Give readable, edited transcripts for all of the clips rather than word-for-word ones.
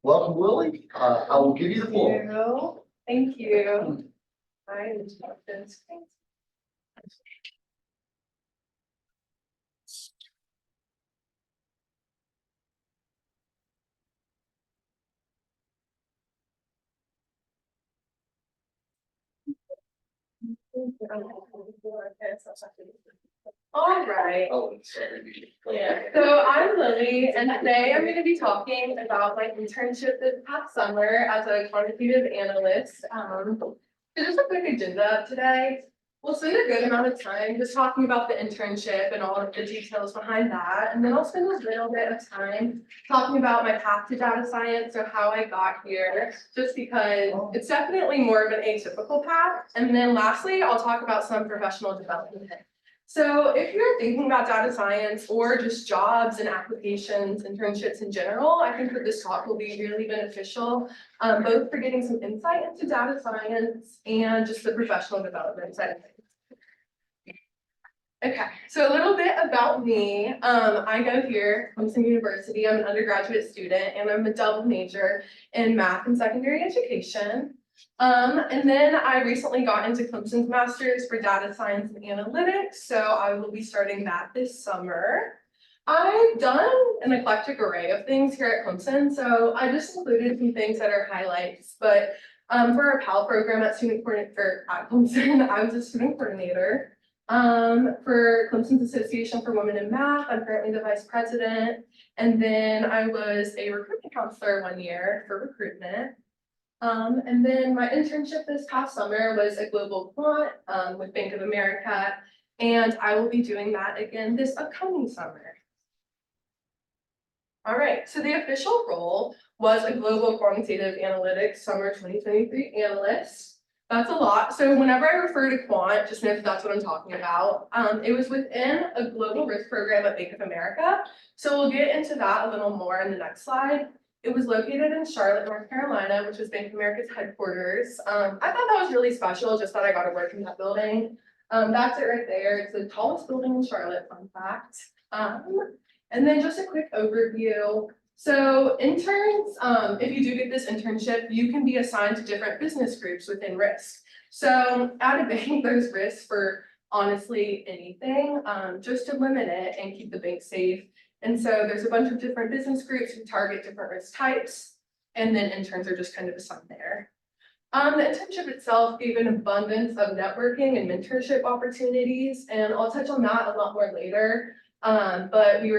Welcome, Willie. I will give you the floor. Thank you. I instructions. All right. Oh, sorry. Yeah. So I'm Lily, and today I'm going to be talking about my internship this past summer as a quantitative analyst. So just a quick agenda of today. We'll spend a good amount of time just talking about the internship and all of the details behind that, and then I'll spend a little bit of time talking about my path to data science, so how I got here, just because it's definitely more of an atypical path. And then lastly, I'll talk about some professional development. So if you're thinking about data science or just jobs and applications, internships in general, I think that this talk will be really beneficial, both for getting some insight into data science and just the professional development side of things. Okay, so a little bit about me. I go here, Clemson University. I'm an undergraduate student, and I'm a double major in math and secondary education. And then I recently got into Clemson's master's for data science and analytics, so I will be starting that this summer. I've done an eclectic array of things here at Clemson, so I just included some things that are highlights. But for our PAL program at Clemson, I was a student coordinator. For Clemson's Association for Women in Math, I'm currently the vice president. And then I was a recruitment counselor 1 year for recruitment. And then my internship this past summer was a global quant with Bank of America, and I will be doing that again this upcoming summer. All right, so the official role was a global quantitative analytics summer 2023 analyst. That's a lot. So whenever I refer to quant, just know that that's what I'm talking about. It was within a global risk program at Bank of America. So we'll get into that a little more in the next slide. It was located in Charlotte, North Carolina, which was Bank of America's headquarters. I thought that was really special, just that I got to work in that building. That's it right there. It's the tallest building in Charlotte, fun fact. And then just a quick overview. So interns, if you do get this internship, you can be assigned to different business groups within risk. So at a bank, there's risk for honestly anything, just to limit it and keep the bank safe. And so there's a bunch of different business groups who target different risk types, and then interns are just kind of assigned there. The internship itself gave an abundance of networking and mentorship opportunities, and I'll touch on that a lot more later. But we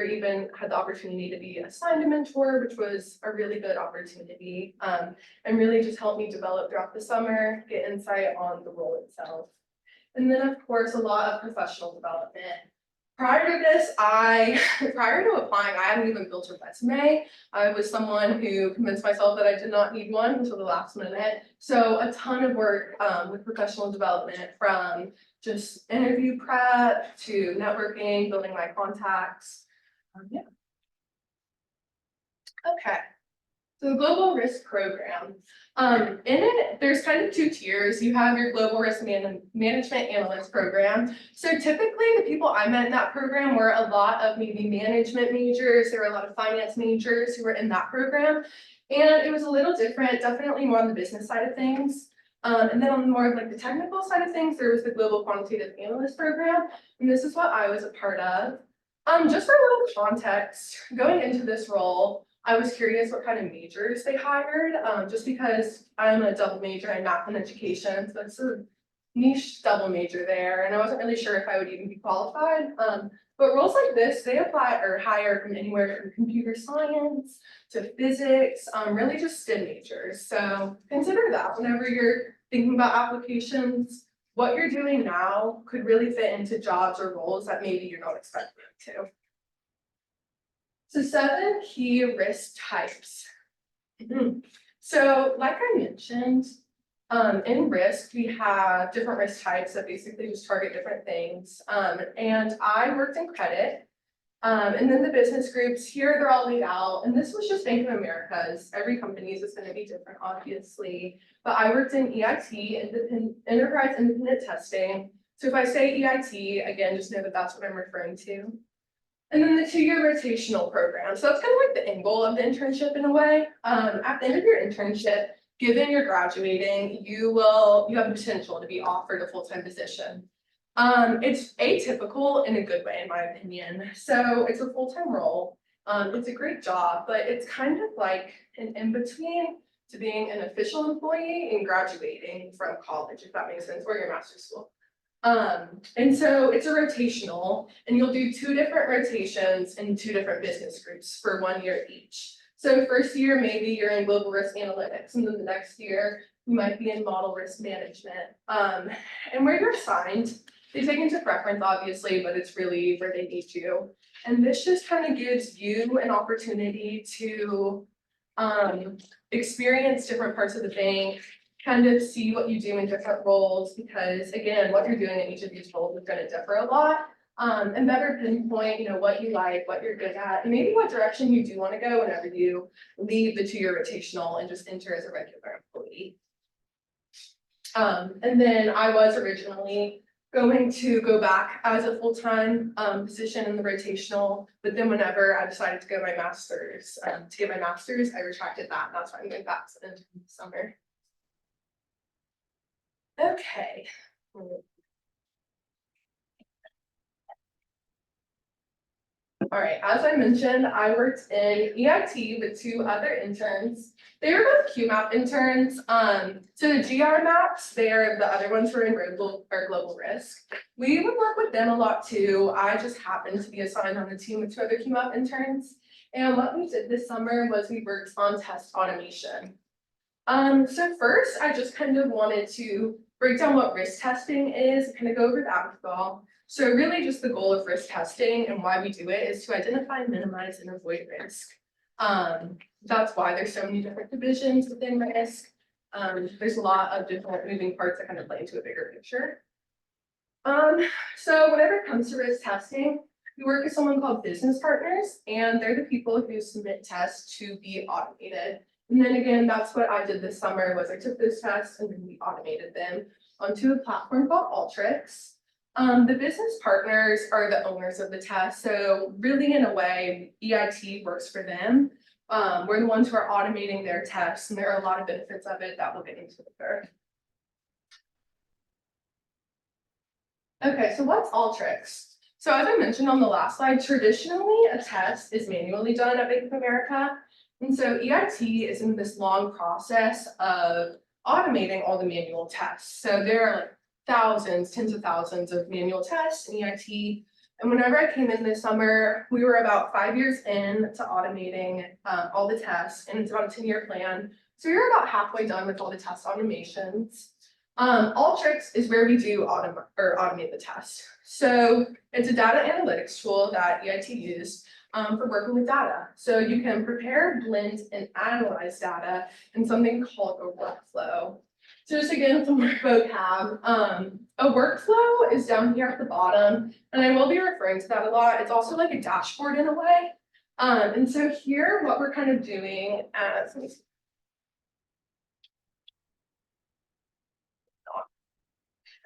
had the opportunity to be assigned a mentor, which was a really good opportunity, and really just helped me develop throughout the summer, get insight on the role itself. And then of course, a lot of professional development. Prior to this, prior to applying, I hadn't even built a resume. I was someone who convinced myself that I did not need one until the last minute. So a ton of work with professional development, from just interview prep to networking, building my contacts. Yeah. Okay. So the global risk program. In it, there's kind of two tiers. You have your global risk management analyst program. So typically the people I met in that program were a lot of maybe management majors. There were a lot of finance majors who were in that program. And it was a little different, definitely more on the business side of things. And then on more of like the technical side of things, there was the global quantitative analyst program. And this is what I was a part of. Just for a little context, going into this role, I was curious what kind of majors they hired, just because I'm a double major in math and education, so it's a niche double major there, and I wasn't really sure if I would even be qualified. But roles like this, they apply or hire from anywhere from computer science to physics, really just STEM majors. So consider that whenever you're thinking about applications. What you're doing now could really fit into jobs or roles that maybe you're not expecting to. So 7 key risk types. So like I mentioned, in risk, we have different risk types that basically just target different things. And I worked in credit. And then the business groups here, they're all laid out. And this was just Bank of America's. Every company's is going to be different, obviously. But I worked in EIT, Enterprise Independent Testing. So if I say EIT, again, just know that that's what I'm referring to. And then the 2-year rotational program. So that's kind of like the end goal of the internship in a way. At the end of your internship, given you're graduating, you have the potential to be offered a full-time position. It's atypical in a good way, in my opinion. So it's a full-time role. It's a great job, but it's kind of like an in-between to being an official employee and graduating from college, if that makes sense, or your master's school. And so it's a rotational, and you'll do 2 different rotations in 2 different business groups for 1 year each. So first year, maybe you're in global risk analytics, and then the next year you might be in model risk management. And where you're assigned, they take into preference, obviously, but it's really where they need you. And this just kind of gives you an opportunity to experience different parts of the bank, kind of see what you do in different roles, because again, what you're doing in each of these roles is going to differ a lot. And better pinpoint, what you like, what you're good at, and maybe what direction you do want to go whenever you leave the 2-year rotational and just enter as a regular employee. And then I was originally going to go back as a full-time position in the rotational, but then whenever I decided to go my master's, to get my master's, I retracted that, and that's why I'm going back in the summer. Okay. All right, as I mentioned, I worked in EIT with 2 other interns. They were both QMAP interns. So the GR maps, they're the other ones who are in global risk. We would work with them a lot too. I just happened to be assigned on the team with 2 other QMAP interns. And what we did this summer was we worked on test automation. So first, I just kind of wanted to break down what risk testing is, kind of go over that with y'all. So really just the goal of risk testing and why we do it is to identify, minimize, and avoid risk. That's why there's so many different divisions within risk. There's a lot of different moving parts that kind of play into a bigger picture. So whenever it comes to risk testing, we work with someone called business partners, and they're the people who submit tests to be automated. And then again, that's what I did this summer was I took those tests and then we automated them onto a platform called Alteryx. The business partners are the owners of the test. So really in a way, EIT works for them. We're the ones who are automating their tests, and there are a lot of benefits of it that we'll get into later. Okay, so what's Alteryx? So as I mentioned on the last slide, traditionally a test is manually done at Bank of America. And so EIT is in this long process of automating all the manual tests. So there are like thousands, tens of thousands of manual tests in EIT. And whenever I came in this summer, we were about 5 years in to automating all the tests, and it's about a 10-year plan. So we were about halfway done with all the test automations. Alteryx is where we do automate the test. So it's a data analytics tool that EIT used for working with data. So you can prepare, blend, and analyze data in something called a workflow. So just again, some more vocab. A workflow is down here at the bottom, and I will be referring to that a lot. It's also like a dashboard in a way. And so here, what we're kind of doing as, let me see.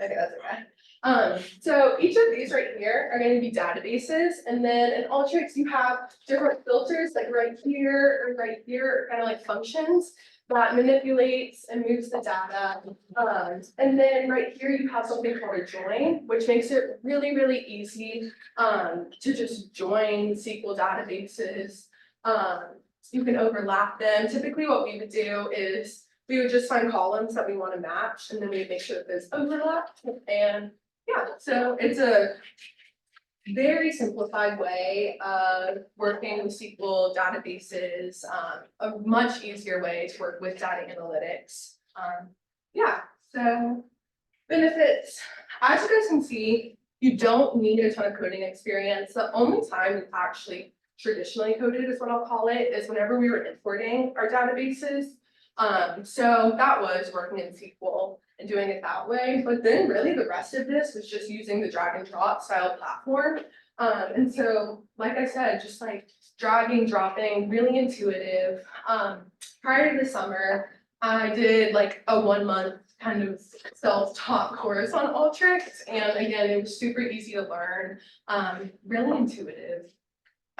Okay, that's okay. So each of these right here are going to be databases, and then in Alteryx you have different filters like right here or right here, kind of like functions that manipulates and moves the data. And then right here you have something called a join, which makes it really, really easy to just join SQL databases. You can overlap them. Typically what we would do is we would just find columns that we want to match, and then we would make sure that there's overlap. And yeah, so it's a very simplified way of working with SQL databases, a much easier way to work with data analytics. Yeah, so benefits. As you guys can see, you don't need a ton of coding experience. The only time we've actually traditionally coded is what I'll call it, is whenever we were importing our databases. So that was working in SQL and doing it that way. But then really the rest of this was just using the drag and drop style platform. And so, like I said, just like dragging, dropping, really intuitive. Prior to the summer, I did like a 1-month kind of self-taught course on Alteryx. And again, it was super easy to learn, really intuitive.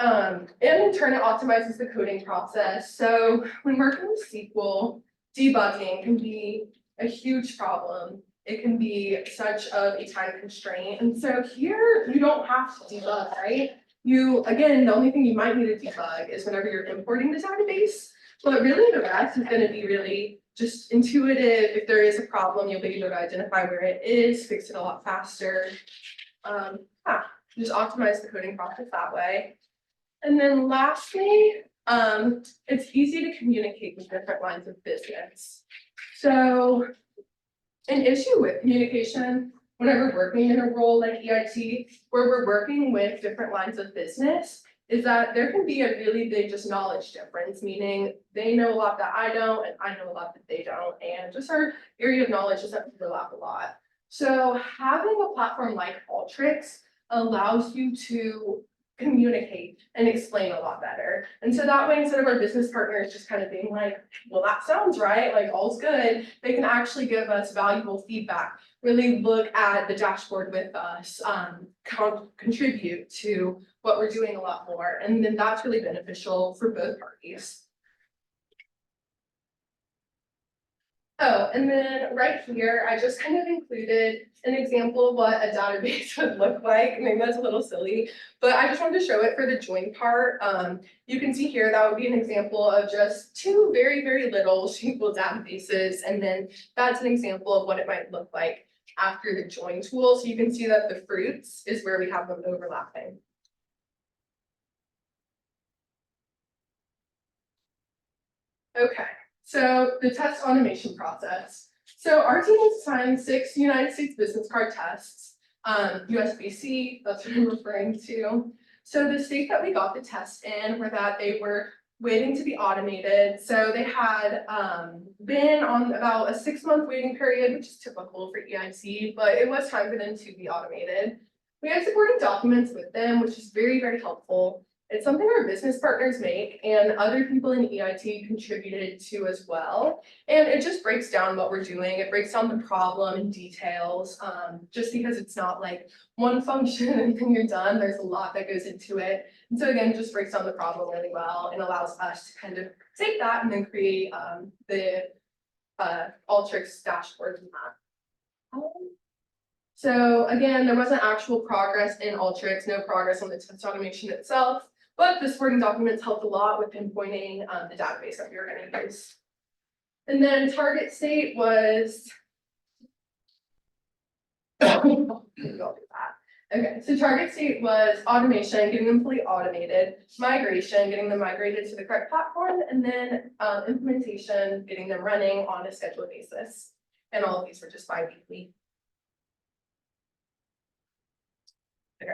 And in turn, it optimizes the coding process. So when working with SQL, debugging can be a huge problem. It can be such a time constraint. And so here, you don't have to debug, right? Again, the only thing you might need to debug is whenever you're importing the database. But really the rest is going to be really just intuitive. If there is a problem, you'll be able to identify where it is, fix it a lot faster. Just optimize the coding process that way. And then lastly, it's easy to communicate with different lines of business. So an issue with communication, whenever working in a role like EIT, where we're working with different lines of business, is that there can be a really big just knowledge difference, meaning they know a lot that I don't, and I know a lot that they don't, and just our area of knowledge doesn't overlap a lot. So having a platform like Alteryx allows you to communicate and explain a lot better. And so that way, instead of our business partners just kind of being like, well, that sounds right, like all's good, they can actually give us valuable feedback, really look at the dashboard with us, contribute to what we're doing a lot more. And then that's really beneficial for both parties. Oh, and then right here, I just kind of included an example of what a database would look like. Maybe that's a little silly, but I just wanted to show it for the join part. You can see here, that would be an example of just two very, very little SQL databases. And then that's an example of what it might look like after the join tool. So you can see that the fruits is where we have them overlapping. Okay. So the test automation process. So our team was assigned 6 United States business card tests, USBC, that's what I'm referring to. So the state that we got the test in were that they were waiting to be automated. So they had been on about a 6-month waiting period, which is typical for EIT, but it was time for them to be automated. We had supporting documents with them, which is very, very helpful. It's something our business partners make and other people in EIT contributed to as well. And it just breaks down what we're doing. It breaks down the problem in details, just because it's not like one function and then you're done. There's a lot that goes into it. And so again, it just breaks down the problem really well and allows us to kind of take that and then create the Alteryx dashboard from that. So again, there wasn't actual progress in Alteryx, no progress on the test automation itself. But the supporting documents helped a lot with pinpointing the database that we were going to use. And then target state was, I'll do that. Okay, so target state was automation, getting them fully automated, migration, getting them migrated to the correct platform, and then implementation, getting them running on a scheduled basis. And all of these were just bi-weekly. Okay.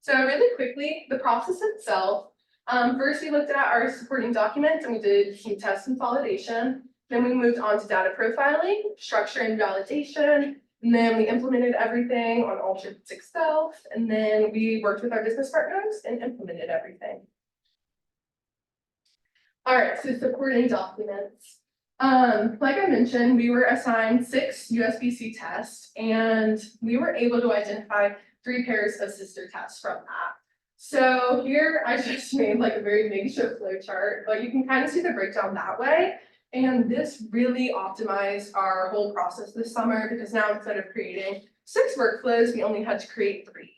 So really quickly, the process itself, first we looked at our supporting documents and we did some test consolidation. Then we moved on to data profiling, structure and validation. And then we implemented everything on Alteryx itself. And then we worked with our business partners and implemented everything. All right, so supporting documents. Like I mentioned, we were assigned 6 USBC tests and we were able to identify 3 pairs of sister tests from that. So here I just made like a very makeshift flow chart, but you can kind of see the breakdown that way. And this really optimized our whole process this summer because now instead of creating 6 workflows, we only had to create 3.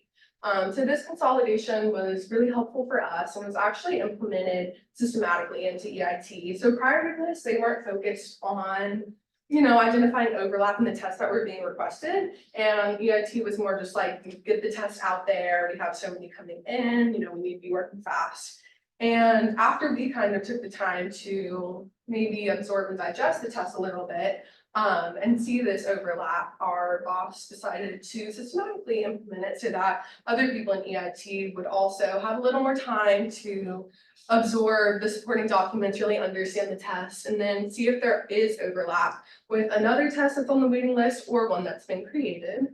So this consolidation was really helpful for us and was actually implemented systematically into EIT. So prior to this, they weren't focused on identifying overlap in the tests that were being requested. And EIT was more just like, get the test out there. We have so many coming in, we need to be working fast. And after we kind of took the time to maybe absorb and digest the test a little bit, and see this overlap, our boss decided to systematically implement it so that other people in EIT would also have a little more time to absorb the supporting documents, really understand the test, and then see if there is overlap with another test that's on the waiting list or one that's been created.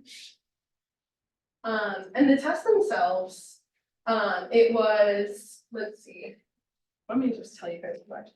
And the tests themselves, it was, let's see, let me just tell you guys what.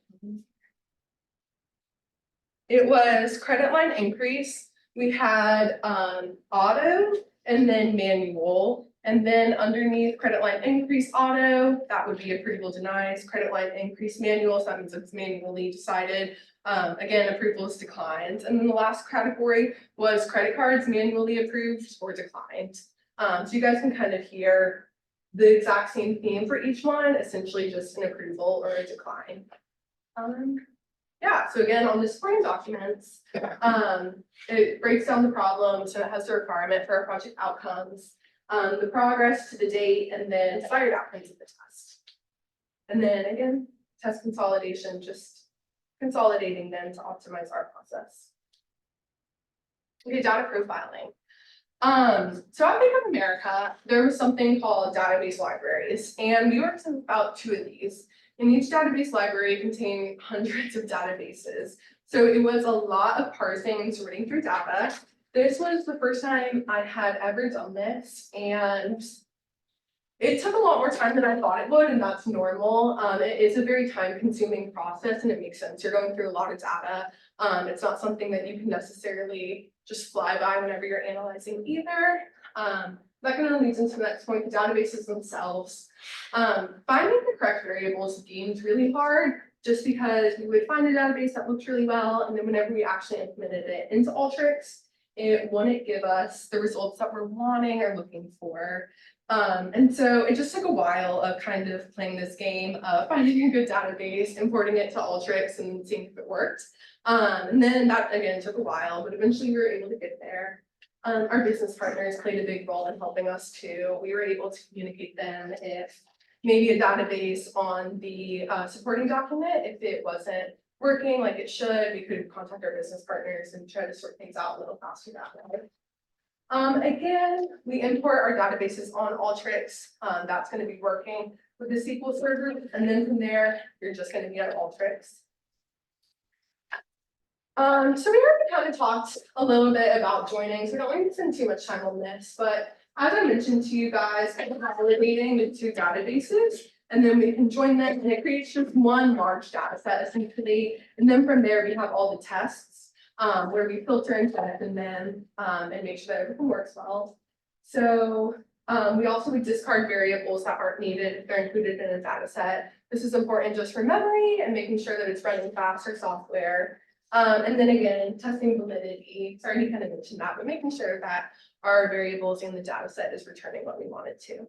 It was credit line increase. We had auto and then manual. And then underneath credit line increase auto, that would be approval denies, credit line increase manual, so that means it's manually decided. Again, approval is declined. And then the last category was credit cards manually approved or declined. So you guys can kind of hear the exact same theme for each one, essentially just an approval or a decline. Yeah, so again, on the supporting documents, it breaks down the problem, so it has the requirement for our project outcomes, the progress to the date, and then desired outcomes of the test. And then again, test consolidation, just consolidating them to optimize our process. Okay, data profiling. So at Bank of America, there was something called database libraries, and we worked with about 2 of these. And each database library contained hundreds of databases. So it was a lot of parsing and sorting through data. This was the first time I had ever done this, and it took a lot more time than I thought it would, and that's normal. It is a very time-consuming process, and it makes sense. You're going through a lot of data. It's not something that you can necessarily just fly by whenever you're analyzing either. That kind of leads into the next point, the databases themselves. Finding the correct variables deemed really hard, just because we would find a database that looked really well, and then whenever we actually implemented it into Alteryx, it wouldn't give us the results that we're wanting or looking for. And so it just took a while of kind of playing this game of finding a good database, importing it to Alteryx, and seeing if it worked. And then that again took a while, but eventually we were able to get there. Our business partners played a big role in helping us too. We were able to communicate them if maybe a database on the supporting document, if it wasn't working like it should, we could contact our business partners and try to sort things out a little faster that way. Again, we import our databases on Alteryx. That's going to be working with the SQL server, and then from there, you're just going to be on Alteryx. So we already kind of talked a little bit about joining, so we don't need to spend too much time on this, but as I mentioned to you guys, I'm validating the 2 databases, and then we can join them, and it creates just one large data set essentially, and then from there we have all the tests where we filter and test them and make sure that everything works well. So we also would discard variables that aren't needed if they're included in a data set. This is important just for memory and making sure that it's running faster software. And then again, testing validity. Sorry, you kind of mentioned that, but making sure that our variables in the data set is returning what we want it to.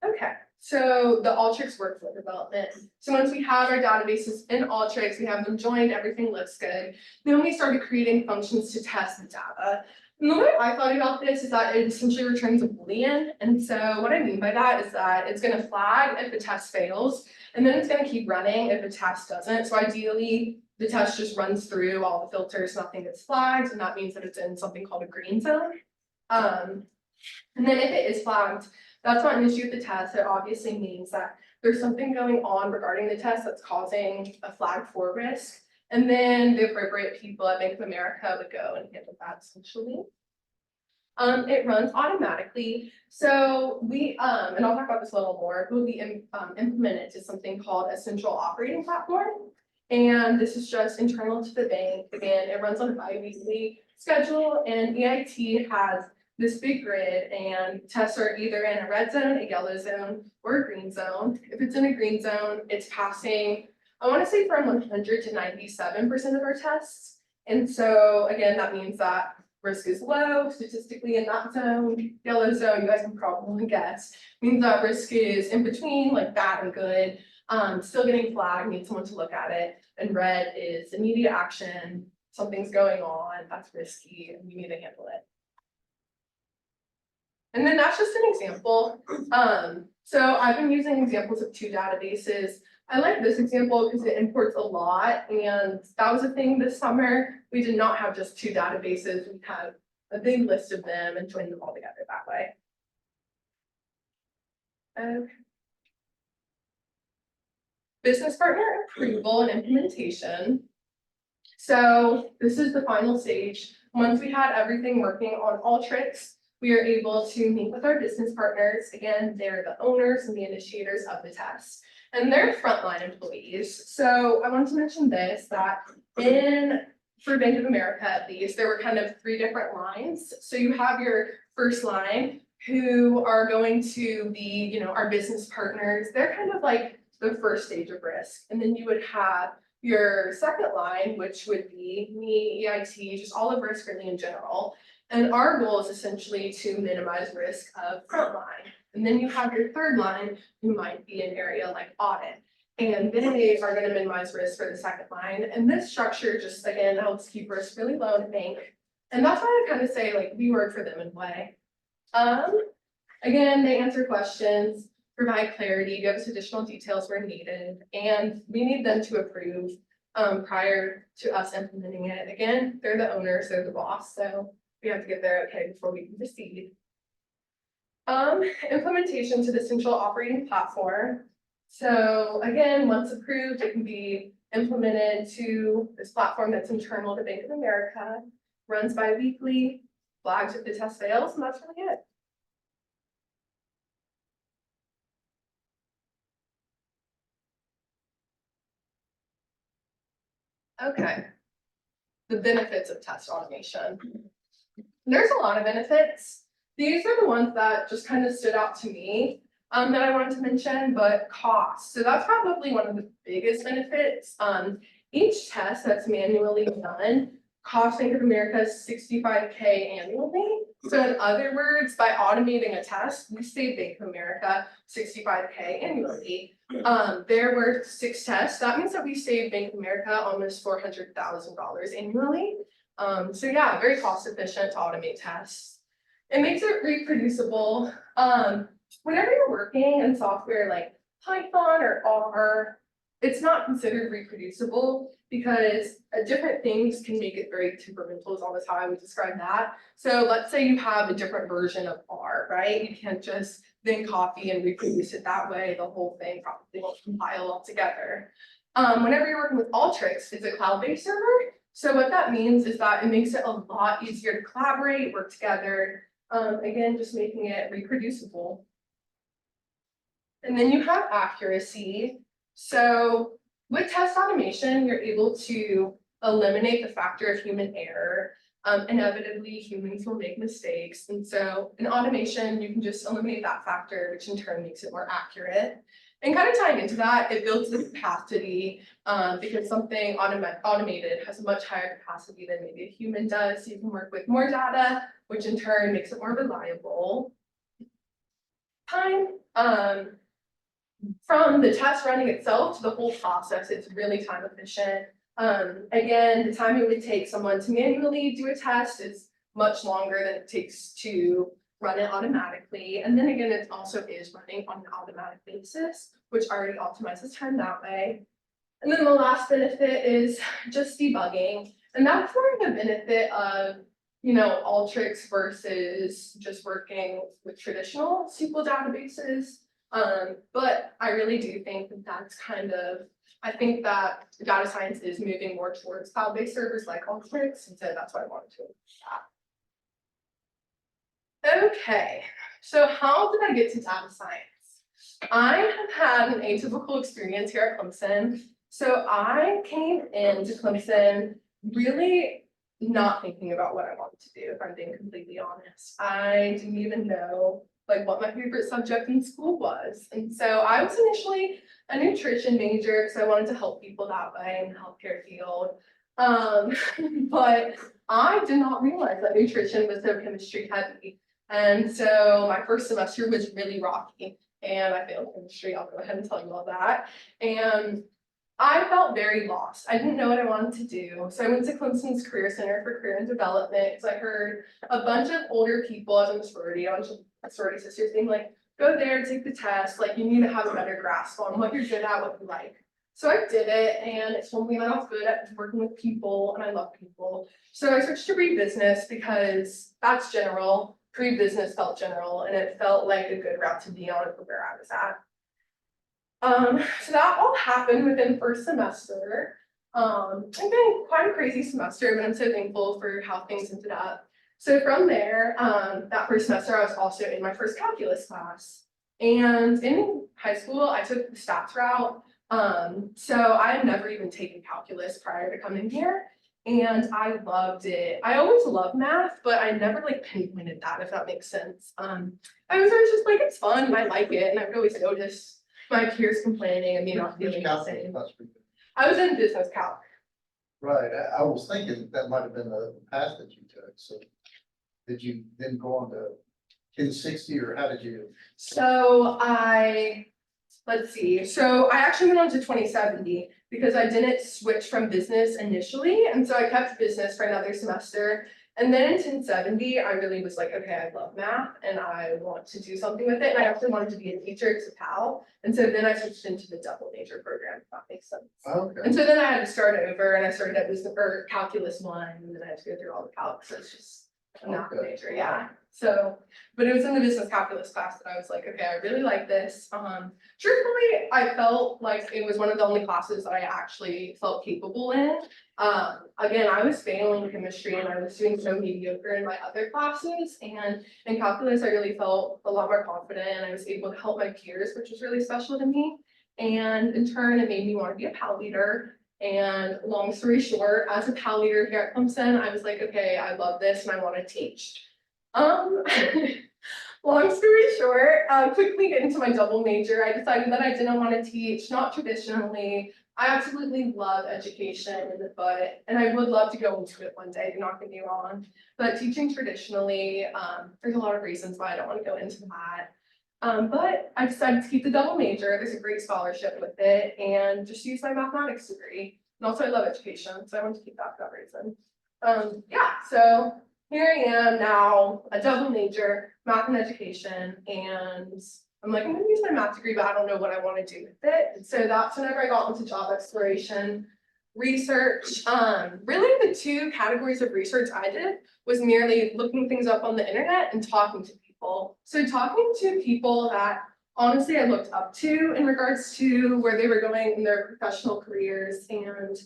Okay, so the Alteryx workflow development. So once we have our databases in Alteryx, we have them joined, everything looks good. Then we started creating functions to test the data. And the way I thought about this is that it essentially returns a Boolean. And so what I mean by that is that it's going to flag if the test fails, and then it's going to keep running if the test doesn't. So ideally, the test just runs through all the filters, nothing gets flagged, and that means that it's in something called a green zone. And then if it is flagged, that's not an issue with the test. It obviously means that there's something going on regarding the test that's causing a flag for risk. And then the appropriate people at Bank of America would go and handle that essentially. It runs automatically. So we, and I'll talk about this a little more, but we implement it to something called a central operating platform. And this is just internal to the bank. Again, it runs on a bi-weekly schedule, and EIT has this big grid, and tests are either in a red zone, a yellow zone, or a green zone. If it's in a green zone, it's passing, I want to say from 100 to 97% of our tests. And so again, that means that risk is low statistically in that zone. Yellow zone, you guys can probably guess, means that risk is in between, like bad and good. Still getting flagged, need someone to look at it. And red is immediate action, something's going on, that's risky, and we need to handle it. And then that's just an example. So I've been using examples of 2 databases. I like this example because it imports a lot, and that was a thing this summer. We did not have just 2 databases. We had a big list of them and joined them all together that way. Okay. Business partner approval and implementation. So this is the final stage. Once we had everything working on Alteryx, we are able to meet with our business partners. Again, they're the owners and the initiators of the test, and they're frontline employees. So I wanted to mention this, that for Bank of America at least, there were kind of 3 different lines. So you have your first line who are going to be, our business partners. They're kind of like the first stage of risk. And then you would have your second line, which would be me, EIT, just all of risk really in general. And our goal is essentially to minimize risk of frontline. And then you have your third line, who might be an area like audit. And they are going to minimize risk for the second line. And this structure just, again, helps keep risk really low in the bank. And that's why I kind of say, like, we work for them in a way. Again, they answer questions, provide clarity, give us additional details where needed, and we need them to approve prior to us implementing it. Again, they're the owners, they're the boss, so we have to get their okay before we can proceed. Implementation to the central operating platform. So again, once approved, it can be implemented to this platform that's internal to Bank of America, runs bi-weekly, flags if the test fails, and that's really it. Okay. The benefits of test automation. There's a lot of benefits. These are the ones that just kind of stood out to me that I wanted to mention, but cost. So that's probably one of the biggest benefits. Each test that's manually done costs Bank of America $65K annually. So in other words, by automating a test, we save Bank of America $65K annually. There were 6 tests. That means that we saved Bank of America almost $400,000 annually. So yeah, very cost efficient to automate tests. It makes it reproducible. Whenever you're working in software like Python or R, it's not considered reproducible because different things can make it very temperamental is always how I would describe that. So let's say you have a different version of R, right? You can't just then copy and reproduce it that way. The whole thing probably won't compile all together. Whenever you're working with Alteryx, it's a cloud-based server. So what that means is that it makes it a lot easier to collaborate, work together. Again, just making it reproducible. And then you have accuracy. So with test automation, you're able to eliminate the factor of human error. Inevitably, humans will make mistakes. And so in automation, you can just eliminate that factor, which in turn makes it more accurate. And kind of tying into that, it builds the capacity because something automated has a much higher capacity than maybe a human does. So you can work with more data, which in turn makes it more reliable. Time. From the test running itself to the whole process, it's really time efficient. Again, the time it would take someone to manually do a test is much longer than it takes to run it automatically. And then again, it also is running on an automatic basis, which already optimizes time that way. And then the last benefit is just debugging. And that's more of a benefit of, Alteryx versus just working with traditional SQL databases. But I really do think that that's I think that data science is moving more towards cloud-based servers like Alteryx, and so that's why I wanted to that. Okay, so how did I get to data science? I have had an atypical experience here at Clemson. So I came into Clemson really not thinking about what I wanted to do, if I'm being completely honest. I didn't even know what my favorite subject in school was. And so I was initially a nutrition major because I wanted to help people that way in the healthcare field. But I did not realize that nutrition was so chemistry heavy. And so my first semester was really rocky and I failed chemistry. I'll go ahead and tell you all that. And I felt very lost. I didn't know what I wanted to do. So I went to Clemson's Career Center for Career and Development because I heard a bunch of older people, as in a sorority, a bunch of sorority sisters being like, go there, take the test. You need to have a better grasp on what you're good at, what you like. So I did it, and it told me that I was good at working with people, and I love people. So I switched to pre-business because that's general. Pre-business felt general, and it felt like a good route to be on for where I was at. So that all happened within first semester. It's been quite a crazy semester, but I'm so thankful for how things ended up. So from there, that first semester, I was also in my first calculus class. And in high school, I took the stats route. So I had never even taken calculus prior to coming here. and I loved it. I always loved math, but I never like pinpointed that, if that makes sense. I was always just like, it's fun and I like it, and I would always notice my peers complaining and me not Which feeling the calculus same. class were you in? I was in business calc. Right, I was thinking that might have been the path that you took, so did you then go on to 1060 or how did you? So let's see, so I actually went on to 2070 because I didn't switch from business initially, and so I kept business for another semester. And then in 1070, I really was like, okay, I love math and I want to do something with it. And I actually wanted to be a teacher as a PAL. And so then I switched into the double major program, if that makes sense. Okay. And so then I had to start over and I started at business or calculus 1, and then I had to go through all the calcs. So it's just not Okay. major, yeah. So, but it was in the business calculus class that I was like, okay, I really like this. Truthfully, I felt like it was one of the only classes that I actually felt capable in. Again, I was failing chemistry and I was doing so mediocre in my other classes, and in calculus, I really felt a lot more confident and I was able to help my peers, which was really special to me. And in turn, it made me want to be a PAL leader. And long story short, as a PAL leader here at Clemson, I was like, okay, I love this and I want to teach. Long story short, quickly get into my double major. I decided that I didn't want to teach, not traditionally. I absolutely love education, and I would love to go into it one day, do not get me wrong. But teaching traditionally, there's a lot of reasons why I don't want to go into that. But I decided to keep the double major. There's a great scholarship with it, and just use my mathematics degree. And also I love education, so I want to keep that for that reason. Yeah, so here I am now, a double major, math and education, and I'm like, I'm gonna use my math degree, but I don't know what I want to do with it. And so that's whenever I got into job exploration, research. Really the two categories of research I did was merely looking things up on the internet and talking to people. So talking to people that honestly I looked up to in regards to where they were going in their professional careers, and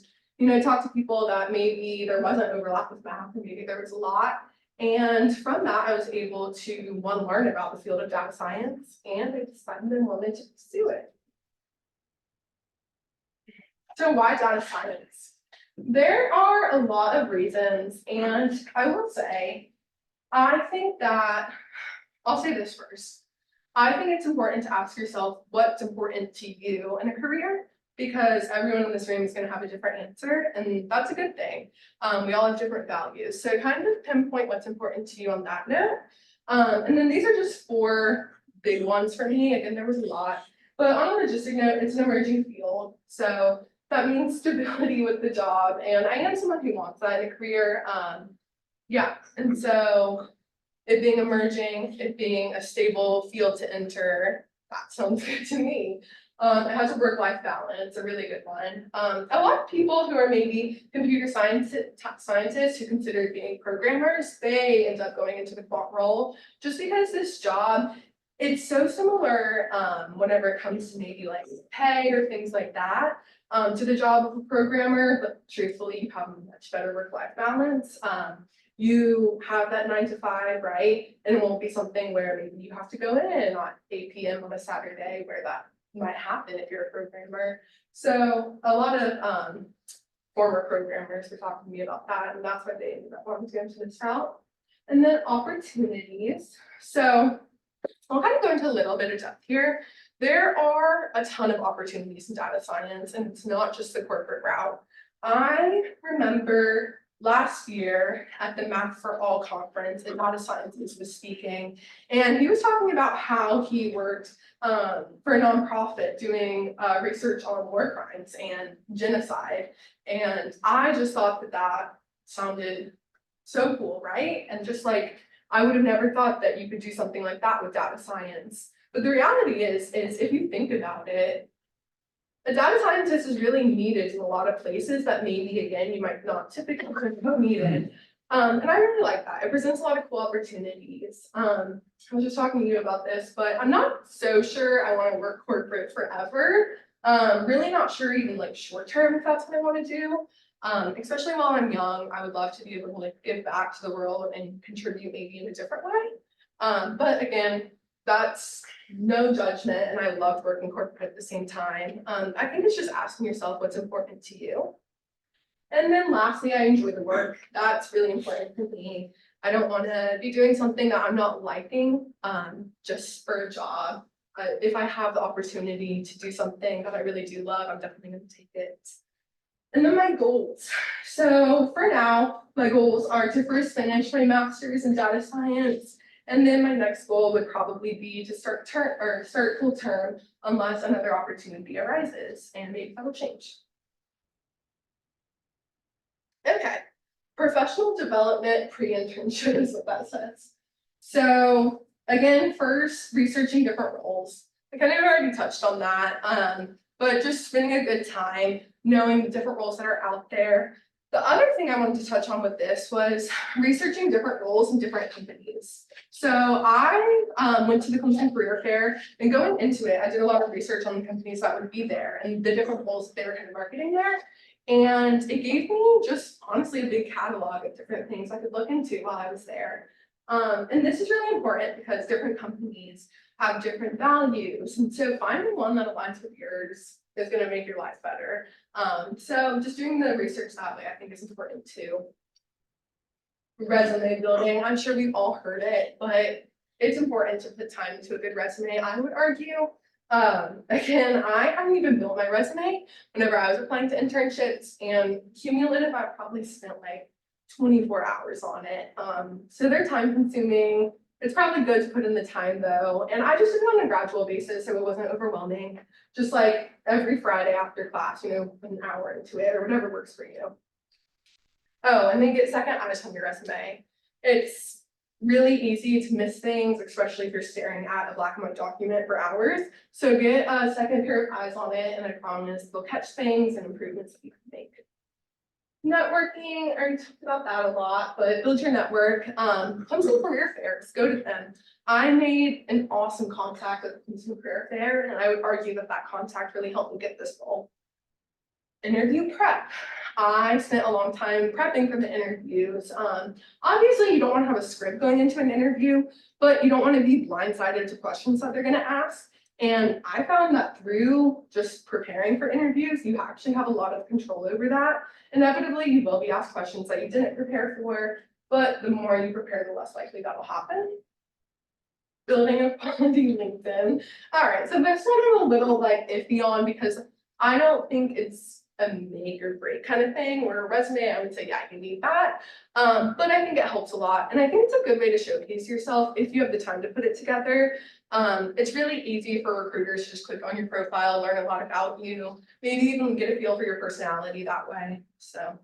talk to people that maybe there wasn't overlap with math and maybe there was a lot. And from that, I was able to learn about the field of data science, and I decided I wanted to pursue it. So why data science? There are a lot of reasons, and I will say, I think that, I'll say this first. I think it's important to ask yourself what's important to you in a career, because everyone in this room is going to have a different answer, and that's a good thing. We all have different values, so kind of pinpoint what's important to you on that note. And then these are just 4 big ones for me. Again, there was a lot, but on a logistic note, it's an emerging field, so that means stability with the job, and I am someone who wants that in a career. Yeah, and so it being emerging, it being a stable field to enter, that sounds good to me. It has a work-life balance, a really good one. A lot of people who are maybe computer scientists who consider being programmers, they end up going into the quant role just because this job, it's so similar whenever it comes to maybe like pay or things like that to the job of a programmer, but truthfully, you have a much better work-life balance. You have that 9 to 5, right? And it won't be something where maybe you have to go in at 8 p.m. on a Saturday, where that might happen if you're a programmer. So a lot of former programmers were talking to me about that, and that's why they ended up wanting to go into this route. And then opportunities. So I'll kind of go into a little bit of depth here. There are a ton of opportunities in data science, and it's not just the corporate route. I remember last year at the Math for All conference, a data scientist was speaking, and he was talking about how he worked for a nonprofit doing research on war crimes and genocide. And I just thought that that sounded so cool, right? And just like, I would have never thought that you could do something like that with data science. But the reality is if you think about it, a data scientist is really needed in a lot of places that maybe, again, you might not typically know needed. And I really like that. It presents a lot of cool opportunities. I was just talking to you about this, but I'm not so sure I want to work corporate forever. Really not sure even like short term if that's what I want to do. Especially while I'm young, I would love to be able to like give back to the world and contribute maybe in a different way. But again, that's no judgment, and I loved working corporate at the same time. I think it's just asking yourself what's important to you. And then lastly, I enjoy the work. That's really important for me. I don't want to be doing something that I'm not liking, just for a job. If I have the opportunity to do something that I really do love, I'm definitely going to take it. And then my goals. So for now, my goals are to first finish my master's in data science. And then my next goal would probably be to start full term unless another opportunity arises, and maybe that will change. Okay, professional development pre-internship is what that says. So again, first researching different roles. I kind of already touched on that, but just spending a good time knowing the different roles that are out there. The other thing I wanted to touch on with this was researching different roles in different companies. So I went to the Clemson Career Fair, and going into it, I did a lot of research on the companies that would be there and the different roles that they were kind of marketing there. And it gave me just honestly a big catalog of different things I could look into while I was there. And this is really important because different companies have different values. And so finding one that aligns with yours is going to make your life better. So just doing the research that way, I think is important too. Resume building, I'm sure we've all heard it, but it's important to put time into a good resume, I would argue. Again, I haven't even built my resume whenever I was applying to internships, and cumulative, I probably spent like 24 hours on it. So they're time consuming. It's probably good to put in the time though. And I just did it on a gradual basis, so it wasn't overwhelming. Just like every Friday after class, you know, an hour into it or whatever works for you. Oh, and then get second eyes on your resume. It's really easy to miss things, especially if you're staring at a black and white document for hours. So get a second pair of eyes on it, and I promise they'll catch things and improvements that you can make. Networking, I already talked about that a lot, but build your network. Clemson Career Fairs, go to them. I made an awesome contact at the Clemson Career Fair, and I would argue that that contact really helped me get this role. Interview prep. I spent a long time prepping for the interviews. Obviously, you don't want to have a script going into an interview, but you don't want to be blindsided to questions that they're going to ask. And I found that through just preparing for interviews, you actually have a lot of control over that. Inevitably, you will be asked questions that you didn't prepare for, but the more you prepare, the less likely that'll happen. Building a quality LinkedIn. All right, so this one I'm a little like iffy on because I don't think it's a make or break kind of thing, where a resume, I would say, yeah, you need that. But I think it helps a lot. And I think it's a good way to showcase yourself if you have the time to put it together. It's really easy for recruiters to just click on your profile, learn a lot about you, maybe even get a feel for your personality that way. So.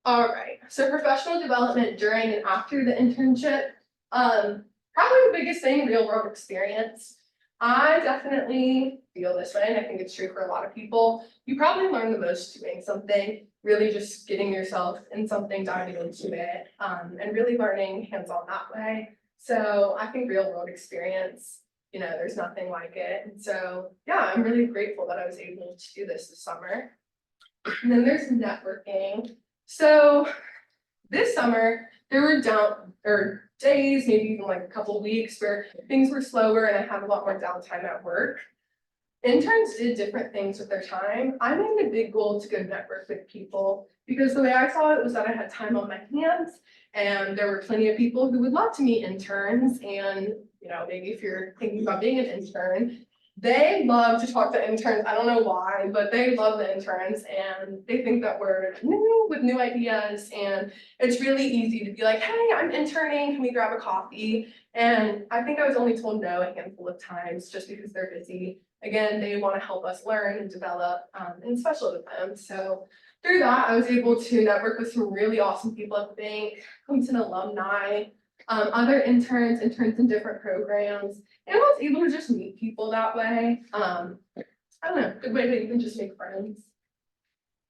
All right, so professional development during and after the internship. Probably the biggest thing, real world experience. I definitely feel this way, and I think it's true for a lot of people. You probably learn the most doing something, really just getting yourself in something, diving into it, and really learning hands-on that way. So I think real world experience, you know, there's nothing like it. And so, yeah, I'm really grateful that I was able to do this summer. And then there's networking. So this summer, there were days, maybe even like a couple weeks where things were slower and I had a lot more downtime at work. Interns did different things with their time. I made a big goal to go network with people because the way I saw it was that I had time on my hands and there were plenty of people who would love to meet interns. And, you know, maybe if you're thinking about being an intern, they love to talk to interns. I don't know why, but they love the interns and they think that we're new with new ideas. And it's really easy to be like, hey, I'm interning, can we grab a coffee? And I think I was only told no a handful of times just because they're busy. Again, they want to help us learn and develop and special with them. So through that, I was able to network with some really awesome people at the bank, Clemson alumni, other interns in different programs. And I was able to just meet people that way. I don't know, good way to even just make friends.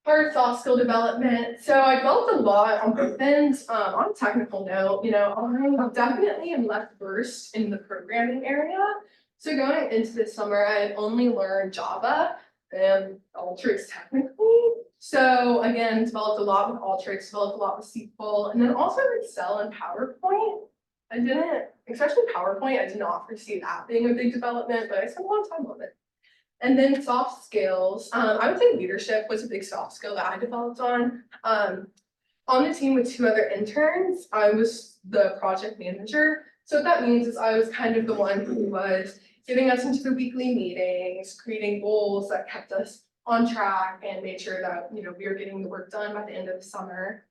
Hard soft skill development. So I developed a lot on both ends. On a technical note, you know, I definitely am less versed in the programming area. So going into this summer, I had only learned Java and Alteryx technically. So again, developed a lot with Alteryx, developed a lot with SQL, and then also Excel and PowerPoint. I didn't, especially PowerPoint, I did not foresee that being a big development, but I spent a lot of time on it. And then soft skills, I would say leadership was a big soft skill that I developed on. On the team with 2 other interns, I was the project manager. So what that means is I was kind of the one who was getting us into the weekly meetings, creating goals that kept us on track and made sure that, we were getting the work done by the end of the summer.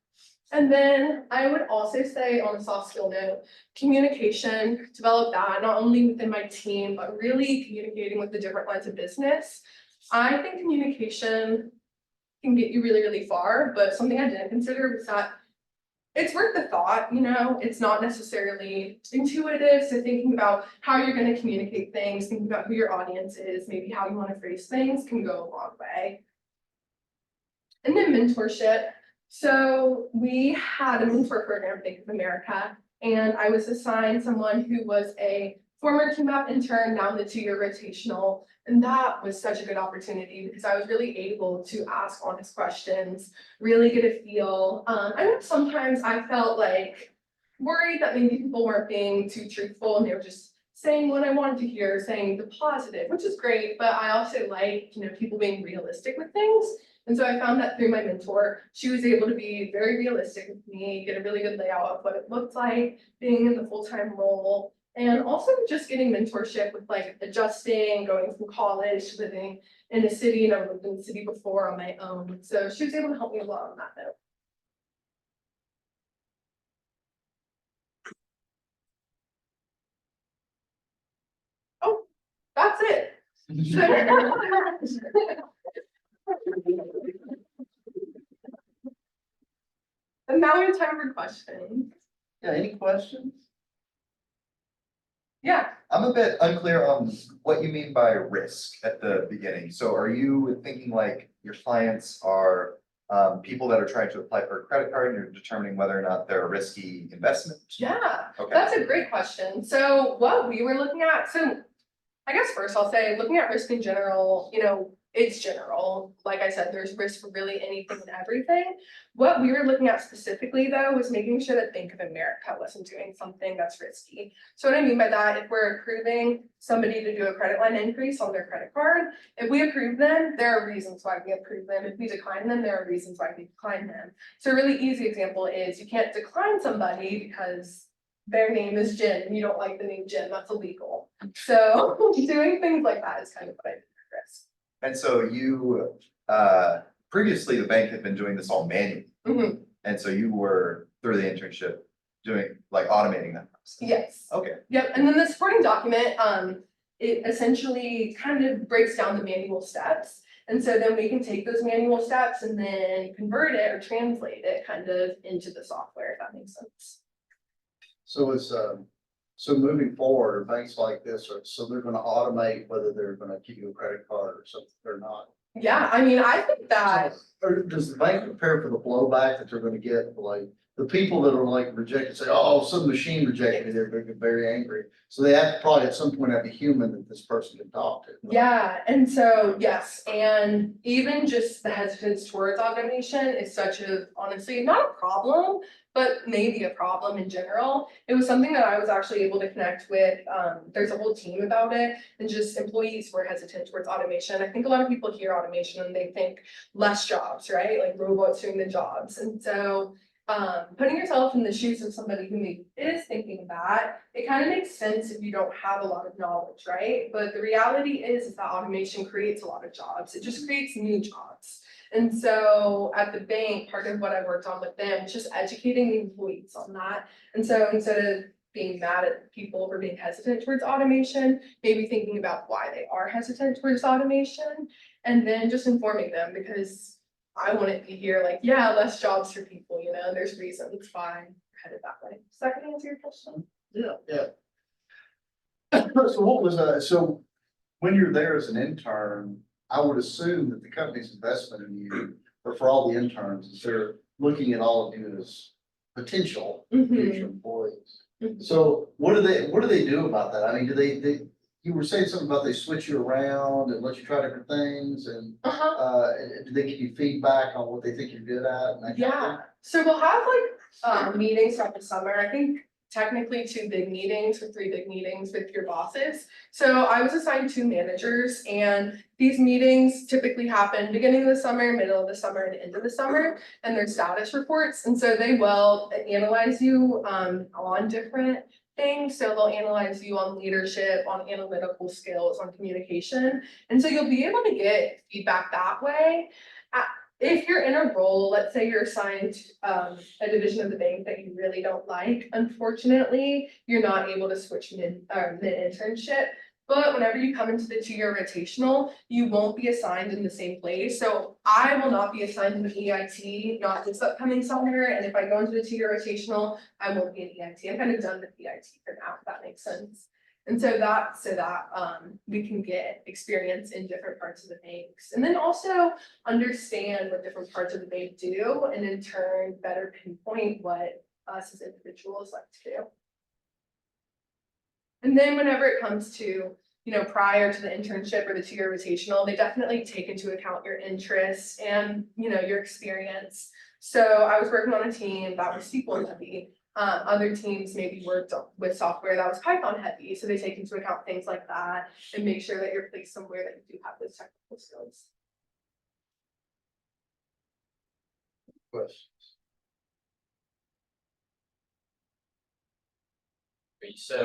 And then I would also say on a soft skill note, communication, develop that not only within my team, but really communicating with the different lines of business. I think communication can get you really, really far, but something I didn't consider was that it's worth the thought, it's not necessarily intuitive. So thinking about how you're going to communicate things, thinking about who your audience is, maybe how you want to phrase things can go a long way. And then mentorship. So we had a mentor program, Bank of America, and I was assigned someone who was a former QMAP intern, now in the 2-year rotational. And that was such a good opportunity because I was really able to ask honest questions, really get a feel. I know sometimes I felt like worried that maybe people weren't being too truthful and they were just saying what I wanted to hear, saying the positive, which is great, but I also like, people being realistic with things. And so I found that through my mentor, she was able to be very realistic with me, get a really good layout of what it looked like being in the full-time role, and also just getting mentorship with like adjusting, going from college, living in a city, and I've lived in the city before on my own. So she was able to help me a lot on that note. Oh, that's it. And now we have time for questions. Yeah, any questions? Yeah. I'm a bit unclear on what you mean by risk at the beginning. So are you thinking like your clients are people that are trying to apply for a credit card and you're determining whether or not they're a risky investment? Yeah, Okay. that's a great question. So what we were looking at, so I guess first I'll say, looking at risk in general, it's general. Like I said, there's risk for really anything and everything. What we were looking at specifically though was making sure that Bank of America wasn't doing something that's risky. So what I mean by that, if we're approving somebody to do a credit line increase on their credit card, if we approve them, there are reasons why we approve them. If we decline them, there are reasons why we decline them. So a really easy example is you can't decline somebody because their name is Jim and you don't like the name Jim, that's illegal. So doing things like that is kind of what I think is risk. And so you previously the bank had been doing this all manually. Mhm. And so you were through the internship doing like automating that process. Yes. Okay. Yep, and then the supporting document, it essentially kind of breaks down the manual steps. And so then we can take those manual steps and then convert it or translate it kind of into the software, if that makes sense. So it's, so moving forward, banks like this, so they're gonna automate whether they're gonna give you a credit card or something or not. Yeah, I mean, I think that, Or does the bank prepare for the blowback that they're gonna get, like, the people that are like rejected, say, oh, some machine rejected it, they're gonna get very angry. So they have to probably at some point have a human that this person can talk to. yeah, and so, yes, and even just the hesitance towards automation is such a, honestly, not a problem, but maybe a problem in general. It was something that I was actually able to connect with, there's a whole team about it, and just employees were hesitant towards automation. I think a lot of people hear automation and they think less jobs, right? Like robots doing the jobs, and so putting yourself in the shoes of somebody who maybe is thinking that, it kind of makes sense if you don't have a lot of knowledge, right? But the reality is that automation creates a lot of jobs. It just creates new jobs. And so at the bank, part of what I worked on with them was just educating the employees on that. And so instead of being mad at people for being hesitant towards automation, maybe thinking about why they are hesitant towards automation, and then just informing them, because I wouldn't be here like, yeah, less jobs for people, there's reasons why I'm headed that way. Does that answer your question? Yeah. So what was, so when you're there as an intern, I would assume that the company's investment in you, or for all the interns, is they're looking at all of you as potential future employees. Mhm. So what do they do about that? I mean, you were saying something about they switch you around and let you try different things and, do they give you feedback on what they think you're good at and that kind of thing? Yeah, so we'll have like meetings throughout the summer. I think technically 2 big meetings or 3 big meetings with your bosses. So I was assigned 2 managers, and these meetings typically happen beginning of the summer, middle of the summer, and end of the summer, and they're status reports. And so they will analyze you on different things. So they'll analyze you on leadership, on analytical skills, on communication. And so you'll be able to get feedback that way. If you're in a role, let's say you're assigned a division of the bank that you really don't like, unfortunately, you're not able to switch mid internship. But whenever you come into the 2-year rotational, you won't be assigned in the same place. So I will not be assigned in the EIT, not this upcoming summer. And if I go into the 2-year rotational, I won't be in EIT. I'm kind of done with EIT for now, if that makes sense. And so that we can get experience in different parts of the banks, and then also understand what different parts of the bank do, and in turn better pinpoint what us as individuals like to do. And then whenever it comes to, prior to the internship or the 2-year rotational, they definitely take into account your interests and, your experience. So I was working on a team that was SQL heavy. Other teams maybe worked with software that was Python heavy. So they take into account things like that and make sure that you're placed somewhere that you do have those technical skills. Questions? You said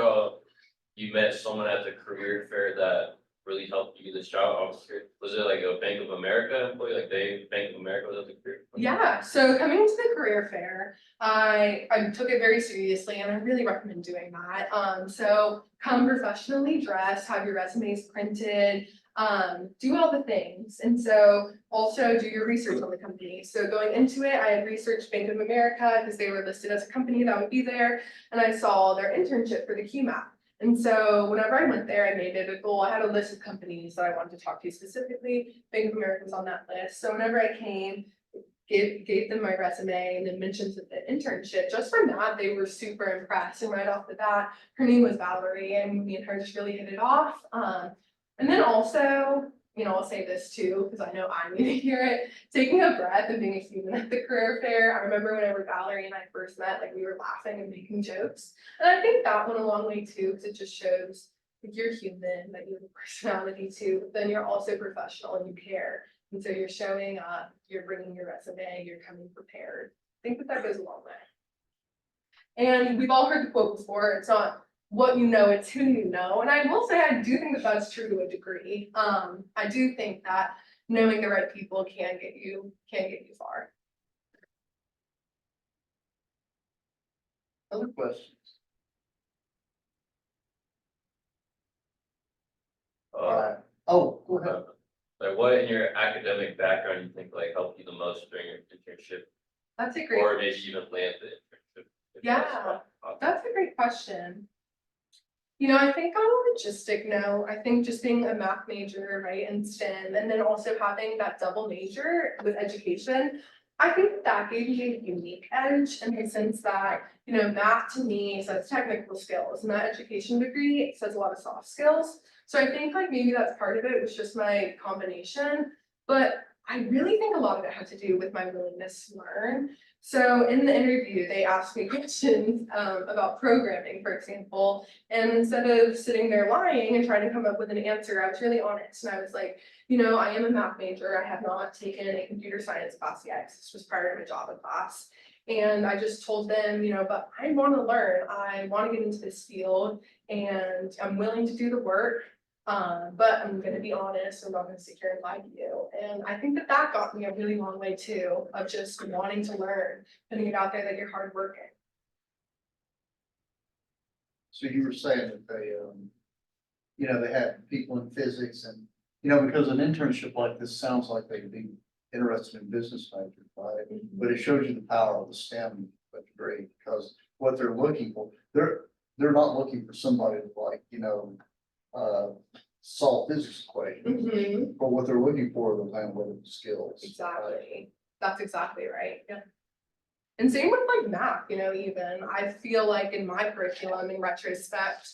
you met someone at the career fair that really helped you get this job. I was curious, was it like a Bank of America employee, like Bank of America was at the career fair? Yeah, so coming into the career fair, I took it very seriously, and I really recommend doing that. So come professionally dressed, have your resumes printed, do all the things. And so also do your research on the company. So going into it, I had researched Bank of America because they were listed as a company that would be there, and I saw their internship for the QMAP. And so whenever I went there, I made it a goal. I had a list of companies that I wanted to talk to specifically. Bank of America was on that list. So whenever I came, gave them my resume and then mentioned the internship, just from that, they were super impressed. And right off the bat, her name was Valerie, and me and her just really hit it off. And then also, I'll say this too, because I know I need to hear it, taking a breath and being a human at the career fair. I remember whenever Valerie and I first met, like we were laughing and making jokes. And I think that went a long way too, because it just shows like you're human, that you have a personality too, but then you're also professional and you care. And so you're showing up, you're bringing your resume, you're coming prepared. I think that goes a long way. And we've all heard the quote before, it's not what you know, it's who you know. And I will say, I do think that that's true to a degree. I do think that knowing the right people can get you far. Other questions? Alright. Oh, go ahead. Like what in your academic background you think like helped you the most during your internship, That's a great, or maybe even land the internship? Yeah. That's a great question. I think on a logistic note, I think just being a math major, right, in STEM, and then also having that double major with education, I think that gave me a unique edge in the sense that, math to me says technical skills, and that education degree says a lot of soft skills. So I think like maybe that's part of it was just my combination, but I really think a lot of it had to do with my willingness to learn. So in the interview, they asked me questions about programming, for example, and instead of sitting there lying and trying to come up with an answer, I was really honest. And I was like, I am a math major. I have not taken a computer science class yet. This was part of a Java class. And I just told them, but I want to learn. I want to get into this field, and I'm willing to do the work. But I'm going to be honest, I'm not going to sit here and lie to you. And I think that got me a really long way too, of just wanting to learn, putting it out there that you're hardworking. So you were saying that they had people in physics and, because an internship like this sounds like they'd be interested in business majors, right? But it shows you the power of the STEM degree, because what they're looking for, they're not looking for somebody to solve physics equations, but what they're looking for are those analytical skills. Exactly. Right? That's exactly right. Yeah. And same with like math, even I feel like in my curriculum in retrospect,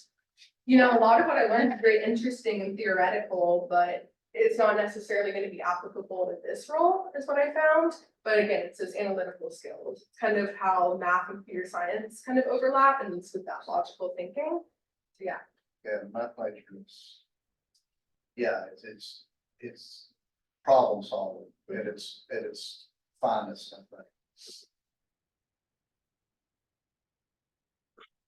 a lot of what I learned is very interesting and theoretical, but it's not necessarily gonna be applicable to this role, is what I found. But again, it's those analytical skills, it's kind of how math and computer science kind of overlap, and it's with that logical thinking. So yeah, Yeah, my pleasure is. Yeah, it's problem solving, and it's finest, I think.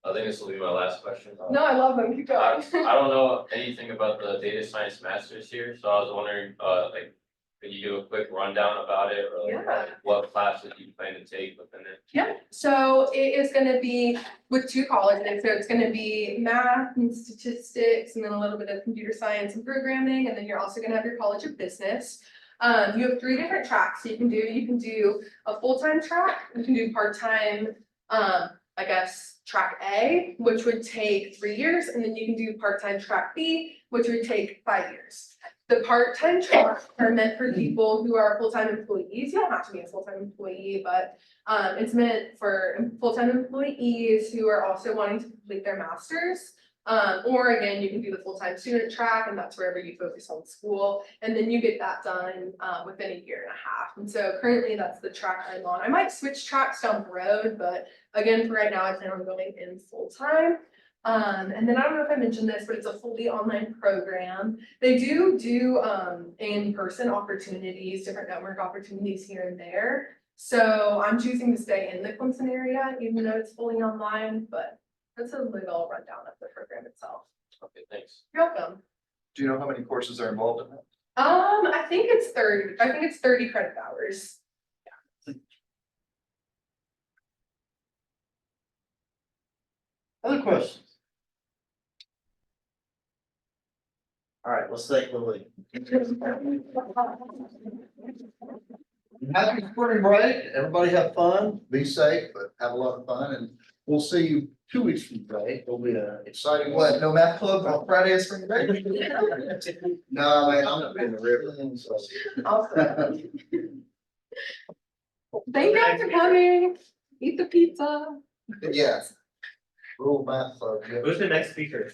I think this will be my last question. no, I love them, keep I going. don't know anything about the data science masters here, so I was wondering, like, could you do a quick rundown about it, or like, Yeah. what classes you plan to take within it? Yeah, so it is gonna be with 2 colleges, so it's gonna be math and statistics, and then a little bit of computer science and programming, and then you're also gonna have your College of Business. You have 3 different tracks you can do a full-time track, you can do part-time, I guess, track A, which would take 3 years, and then you can do part-time track B, which would take 5 years. The part-time tracks are meant for people who are full-time employees, you don't have to be a full-time employee, but it's meant for full-time employees who are also wanting to complete their masters. Or again, you can do the full-time student track, and that's wherever you focus on school, and then you get that done within 1.5 years. And so currently that's the track I'm on. I might switch tracks down the road, but again, for right now, I plan on going in full-time. And then I don't know if I mentioned this, but it's a fully online program. They do in-person opportunities, different network opportunities here and there. So I'm choosing to stay in the Clemson area, even though it's fully online, but that's a little rundown of the program itself. Okay, thanks. You're welcome. Do you know how many courses are involved in that? I think it's 30 credit hours. Other questions? All right, let's thank Lily. Happy spring break, everybody have fun, be safe, but have a lot of fun, and we'll see you 2 weeks from today, it'll be an exciting What, one. no math club on Friday is spring break? No, man, I'm gonna be in the river, so. Awesome. Thank you guys for coming. Eat the pizza. Yes. Rule math, so, yeah. Who's the next speaker?